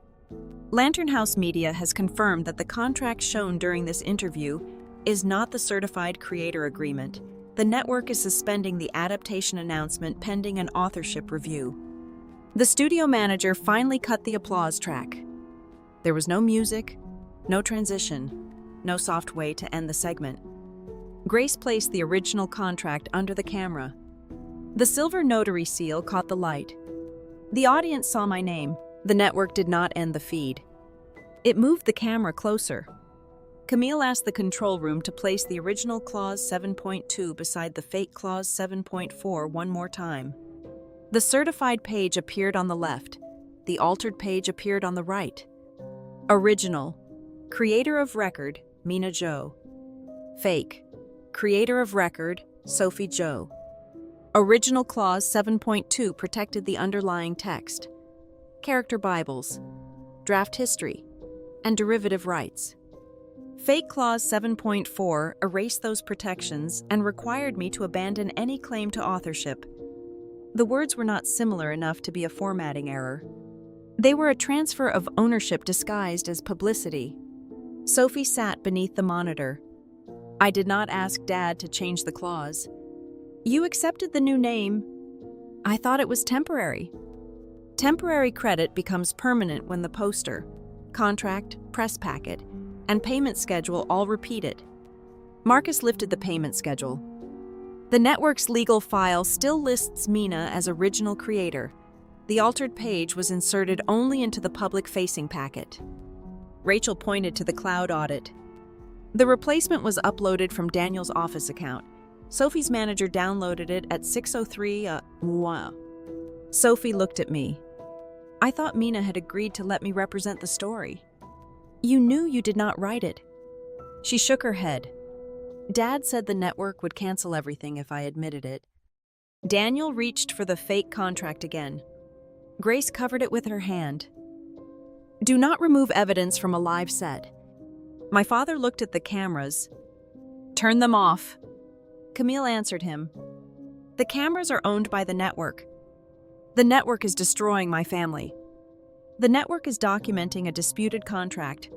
Lantern House Media has confirmed that the contract shown during this interview is not the certified creator agreement. The network is suspending the adaptation announcement pending an authorship review. The studio manager finally cut the applause track. There was no music, no transition, no soft way to end the segment. Grace placed the original contract under the camera. The silver notary seal caught the light. The audience saw my name. The network did not end the feed. It moved the camera closer. Camille asked the control room to place the original Clause 7.2 beside the fake Clause 7.4 one more time. The certified page appeared on the left. The altered page appeared on the right. Original. Creator of record, Mina Zhou. Fake. Creator of record, Sophie Zhou. Original Clause 7.2 protected the underlying text, character Bibles, draft history, and derivative rights. Fake Clause 7.4 erased those protections and required me to abandon any claim to authorship. The words were not similar enough to be a formatting error. They were a transfer of ownership disguised as publicity. Sophie sat beneath the monitor. I did not ask Dad to change the clause. You accepted the new name. I thought it was temporary. Temporary credit becomes permanent when the poster, contract, press packet, and payment schedule all repeat it. Marcus lifted the payment schedule. The network's legal file still lists Mina as original creator. The altered page was inserted only into the public-facing packet. Rachel pointed to the cloud audit. The replacement was uploaded from Daniel's office account. Sophie's manager downloaded it at 6:03 a.m. Sophie looked at me. I thought Mina had agreed to let me represent the story. You knew you did not write it. She shook her head. Dad said the network would cancel everything if I admitted it. Daniel reached for the fake contract again. Grace covered it with her hand. Do not remove evidence from a live set. My father looked at the cameras. Turn them off. Camille answered him. The cameras are owned by the network. The network is destroying my family. The network is documenting a disputed contract.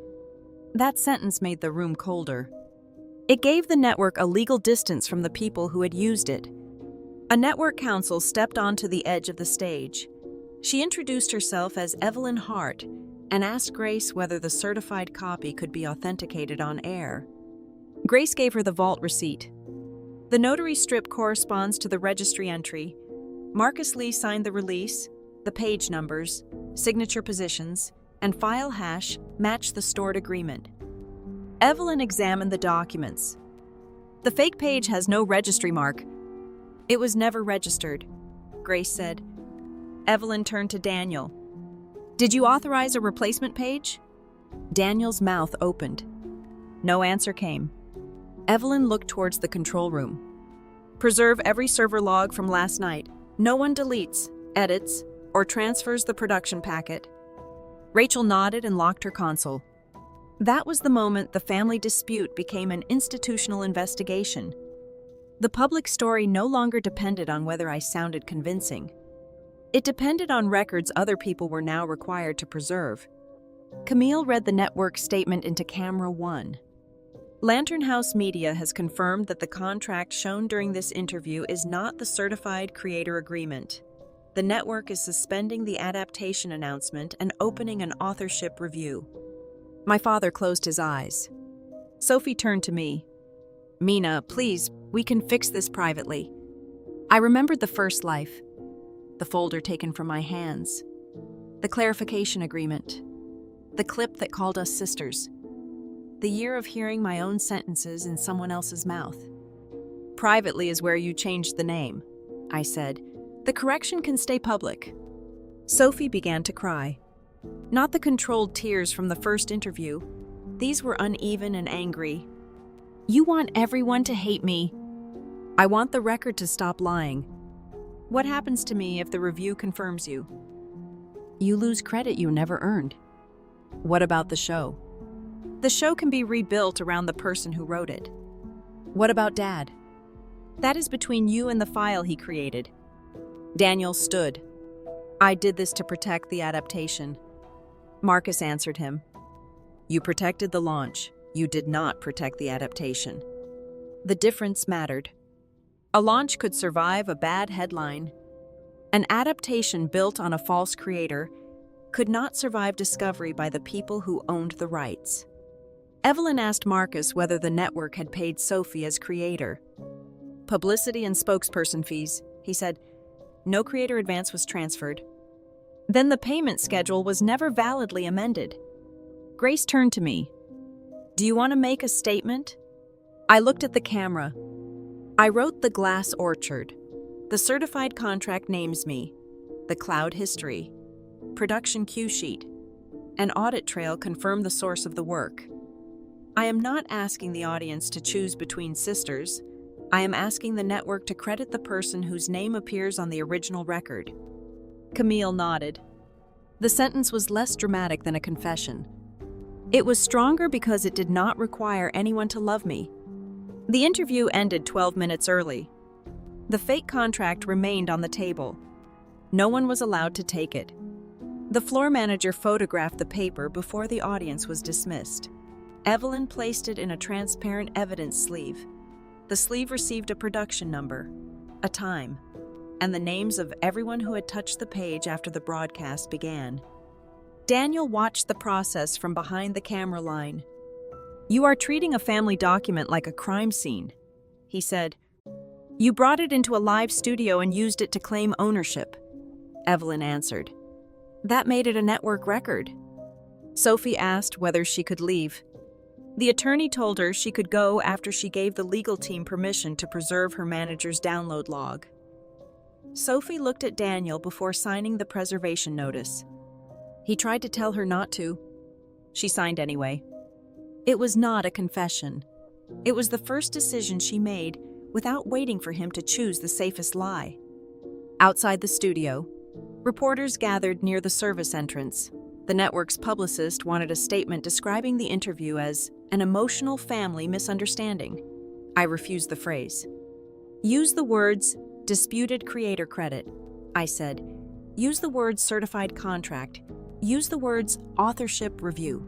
That sentence made the room colder. It gave the network a legal distance from the people who had used it. A network counsel stepped onto the edge of the stage. She introduced herself as Evelyn Hart and asked Grace whether the certified copy could be authenticated on air. Grace gave her the vault receipt. The notary strip corresponds to the registry entry. Marcus Lee signed the release, the page numbers, signature positions, and file hash match the stored agreement. Evelyn examined the documents. The fake page has no registry mark. It was never registered, Grace said. Evelyn turned to Daniel. Did you authorize a replacement page? Daniel's mouth opened. No answer came. Evelyn looked towards the control room. Preserve every server log from last night. No one deletes, edits, or transfers the production packet. Rachel nodded and locked her console. That was the moment the family dispute became an institutional investigation. The public story no longer depended on whether I sounded convincing. It depended on records other people were now required to preserve. Camille read the network statement into camera 1. Lantern House Media has confirmed that the contract shown during this interview is not the certified creator agreement. The network is suspending the adaptation announcement and opening an authorship review. My father closed his eyes. Sophie turned to me. Mina, please, we can fix this privately. I remembered the first life. the folder taken from my hands, the clarification agreement, the clip that called us sisters, the year of hearing my own sentences in someone else's mouth. Privately is where you changed the name, I said. The correction can stay public. Sophie began to cry. Not the controlled tears from the first interview. These were uneven and angry. You want everyone to hate me. I want the record to stop lying. What happens to me if the review confirms you? You lose credit you never earned. What about the show? The show can be rebuilt around the person who wrote it. What about Dad? That is between you and the file he created. Daniel stood. I did this to protect the adaptation. Marcus answered him. You protected the launch. You did not protect the adaptation. The difference mattered. A launch could survive a bad headline. An adaptation built on a false creator could not survive discovery by the people who owned the rights. Evelyn asked Marcus whether the network had paid Sophie as creator. Publicity and spokesperson fees, he said. No creator advance was transferred. Then the payment schedule was never validly amended. Grace turned to me. Do you want to make a statement? I looked at the camera. I wrote The Glass Orchard. The certified contract names me. The cloud history. Production cue sheet. An audit trail confirmed the source of the work. I am not asking the audience to choose between sisters. I am asking the network to credit the person whose name appears on the original record. Camille nodded. The sentence was less dramatic than a confession. It was stronger because it did not require anyone to love me. The interview ended 12 minutes early. The fake contract remained on the table. No one was allowed to take it. The floor manager photographed the paper before the audience was dismissed. Evelyn placed it in a transparent evidence sleeve. The sleeve received a production number, a time, and the names of everyone who had touched the page after the broadcast began. Daniel watched the process from behind the camera line. You are treating a family document like a crime scene, he said. You brought it into a live studio and used it to claim ownership, Evelyn answered. That made it a network record. Sophie asked whether she could leave. The attorney told her she could go after she gave the legal team permission to preserve her manager's download log. Sophie looked at Daniel before signing the preservation notice. He tried to tell her not to. She signed anyway. It was not a confession. It was the first decision she made without waiting for him to choose the safest lie. Outside the studio, reporters gathered near the service entrance. The network's publicist wanted a statement describing the interview as an emotional family misunderstanding. I refused the phrase. Use the words disputed creator credit, I said. Use the words certified contract. Use the words authorship review.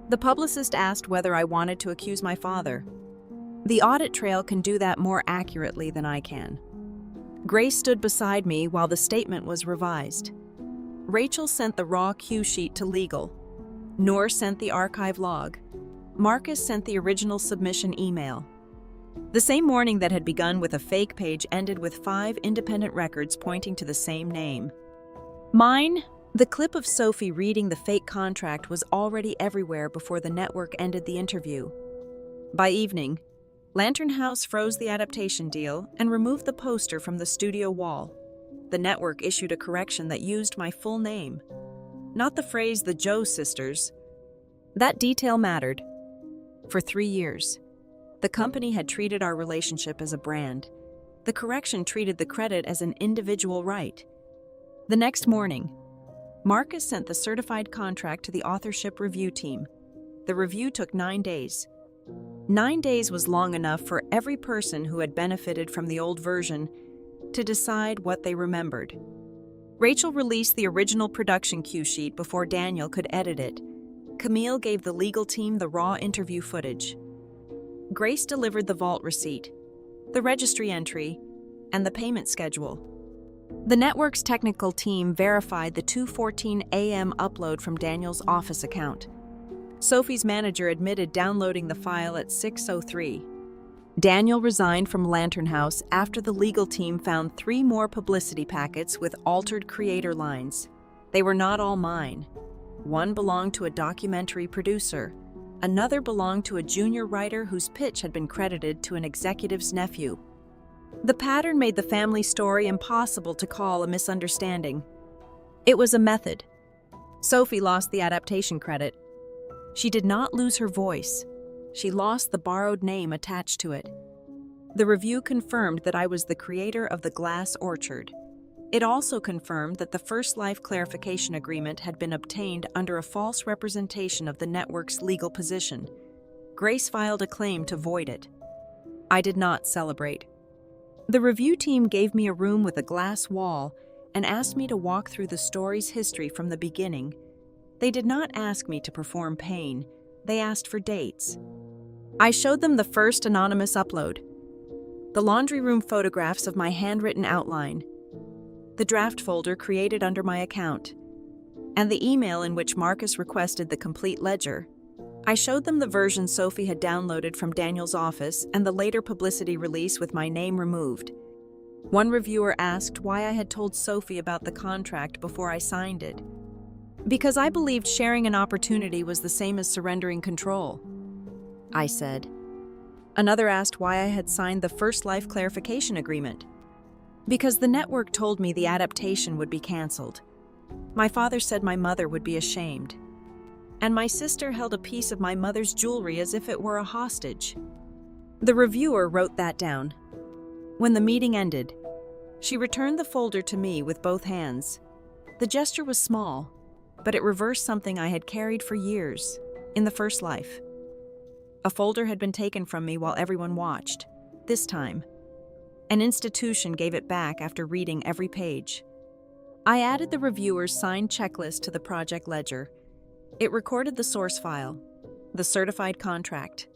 The publicist asked whether I wanted to accuse my father. The audit trail can do that more accurately than I can. Grace stood beside me while the statement was revised. Rachel sent the raw cue sheet to legal. Noor sent the archive log. Marcus sent the original submission email. The same morning that had begun with a fake page ended with 5 independent records pointing to the same name. Mine, the clip of Sophie reading the fake contract was already everywhere before the network ended the interview. By evening, Lantern House froze the adaptation deal and removed the poster from the studio wall. The network issued a correction that used my full name, not the phrase the Zhou sisters. That detail mattered. For 3 years, the company had treated our relationship as a brand. The correction treated the credit as an individual right. The next morning, Marcus sent the certified contract to the authorship review team. The review took 9 days. 9 days was long enough for every person who had benefited from the old version to decide what they remembered. Rachel released the original production cue sheet before Daniel could edit it. Camille gave the legal team the raw interview footage. Grace delivered the vault receipt, the registry entry, and the payment schedule. The network's technical team verified the 2:14 a.m. upload from Daniel's office account. Sophie's manager admitted downloading the file at 6:03. Daniel resigned from Lantern House after the legal team found 3 more publicity packets with altered creator lines. They were not all mine. One belonged to a documentary producer. Another belonged to a junior writer whose pitch had been credited to an executive's nephew. The pattern made the family story impossible to call a misunderstanding. It was a method. Sophie lost the adaptation credit. She did not lose her voice. She lost the borrowed name attached to it. The review confirmed that I was the creator of The Glass Orchard. It also confirmed that the First Life clarification agreement had been obtained under a false representation of the network's legal position. Grace filed a claim to void it. I did not celebrate. The review team gave me a room with a glass wall and asked me to walk through the story's history from the beginning. They did not ask me to perform pain. They asked for dates. I showed them the first anonymous upload, the laundry room photographs of my handwritten outline, the draft folder created under my account, and the email in which Marcus requested the complete ledger. I showed them the version Sophie had downloaded from Daniel's office and the later publicity release with my name removed. One reviewer asked why I had told Sophie about the contract before I signed it. Because I believed sharing an opportunity was the same as surrendering control, I said. Another asked why I had signed the First Life clarification agreement. Because the network told me the adaptation would be canceled. My father said my mother would be ashamed. And my sister held a piece of my mother's jewelry as if it were a hostage. The reviewer wrote that down. When the meeting ended, she returned the folder to me with both hands. The gesture was small, but it reversed something I had carried for years, in the First Life. A folder had been taken from me while everyone watched. This time, an institution gave it back after reading every page. I added the reviewer's signed checklist to the project ledger. It recorded the source file, the certified contract,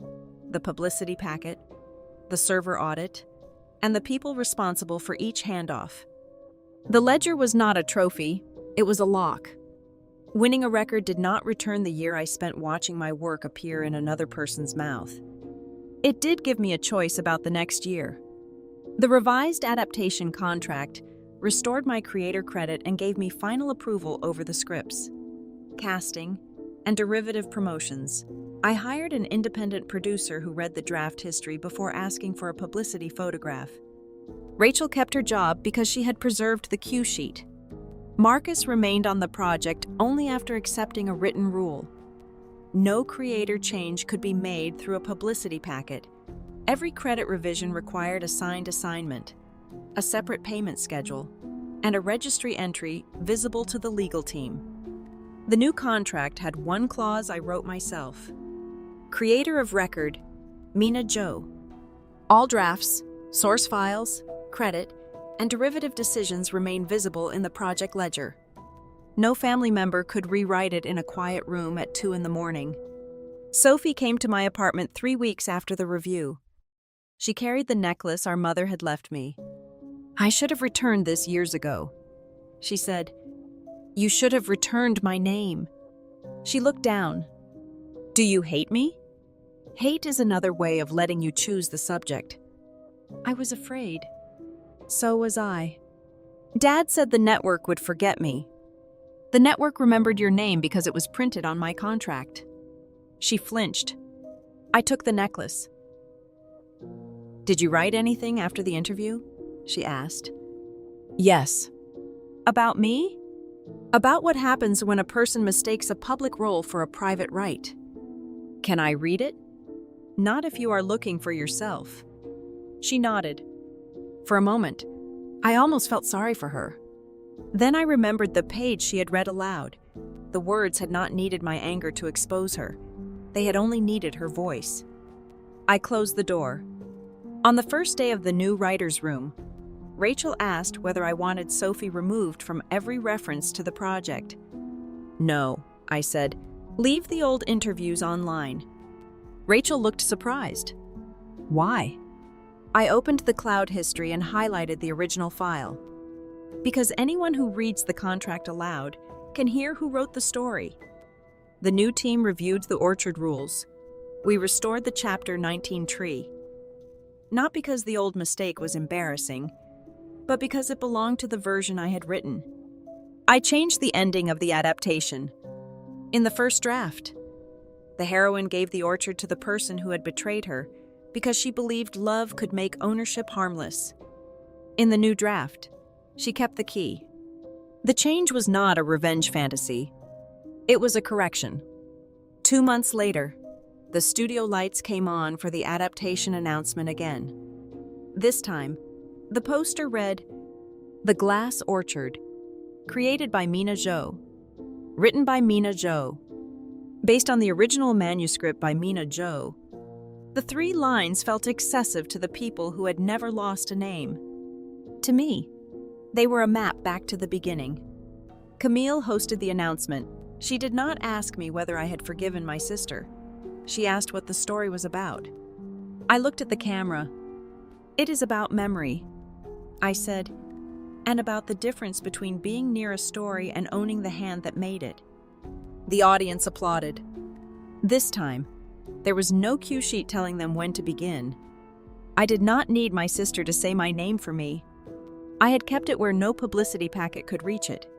the publicity packet, the server audit, and the people responsible for each handoff. The ledger was not a trophy, it was a lock. Winning a record did not return the year I spent watching my work appear in another person's mouth. It did give me a choice about the next year. The revised adaptation contract restored my creator credit and gave me final approval over the scripts, casting, and derivative promotions. I hired an independent producer who read the draft history before asking for a publicity photograph. Rachel kept her job because she had preserved the cue sheet. Marcus remained on the project only after accepting a written rule. No creator change could be made through a publicity packet. Every credit revision required a signed assignment, a separate payment schedule, and a registry entry visible to the legal team. The new contract had one clause I wrote myself. Creator of record, Mina Zhou. All drafts, source files, credit, and derivative decisions remain visible in the project ledger. No family member could rewrite it in a quiet room at 2 a.m. Sophie came to my apartment 3 weeks after the review. She carried the necklace our mother had left me. "I should have returned this years ago," she said. "You should have returned my name." She looked down. "Do you hate me?" Hate is another way of letting you choose the subject. I was afraid. So was I. Dad said the network would forget me. The network remembered your name because it was printed on my contract. She flinched. I took the necklace. "Did you write anything after the interview?" she asked. "Yes." "About me?" "About what happens when a person mistakes a public role for a private right." "Can I read it?" "Not if you are looking for yourself." She nodded. For a moment, I almost felt sorry for her. Then I remembered the page she had read aloud. The words had not needed my anger to expose her. They had only needed her voice. I closed the door. On the first day of the new writer's room, Rachel asked whether I wanted Sophie removed from every reference to the project. "No," I said. "Leave the old interviews online." Rachel looked surprised. "Why?" I opened the cloud history and highlighted the original file. Because anyone who reads the contract aloud can hear who wrote the story. The new team reviewed the orchard rules. We restored the Chapter 19 tree. not because the old mistake was embarrassing, but because it belonged to the version I had written. I changed the ending of the adaptation. In the first draft, the heroine gave the orchard to the person who had betrayed her because she believed love could make ownership harmless. In the new draft, she kept the key. The change was not a revenge fantasy. It was a correction. 2 months later, the studio lights came on for the adaptation announcement again. This time, the poster read, "The Glass Orchard," created by Mina Zhou, written by Mina Zhou. Based on the original manuscript by Mina Zhou, the 3 lines felt excessive to the people who had never lost a name. To me, they were a map back to the beginning. Camille hosted the announcement. She did not ask me whether I had forgiven my sister. She asked what the story was about. I looked at the camera. "It is about memory," I said, "and about the difference between being near a story and owning the hand that made it." The audience applauded. This time, there was no cue sheet telling them when to begin. I did not need my sister to say my name for me. I had kept it where no publicity packet could reach it.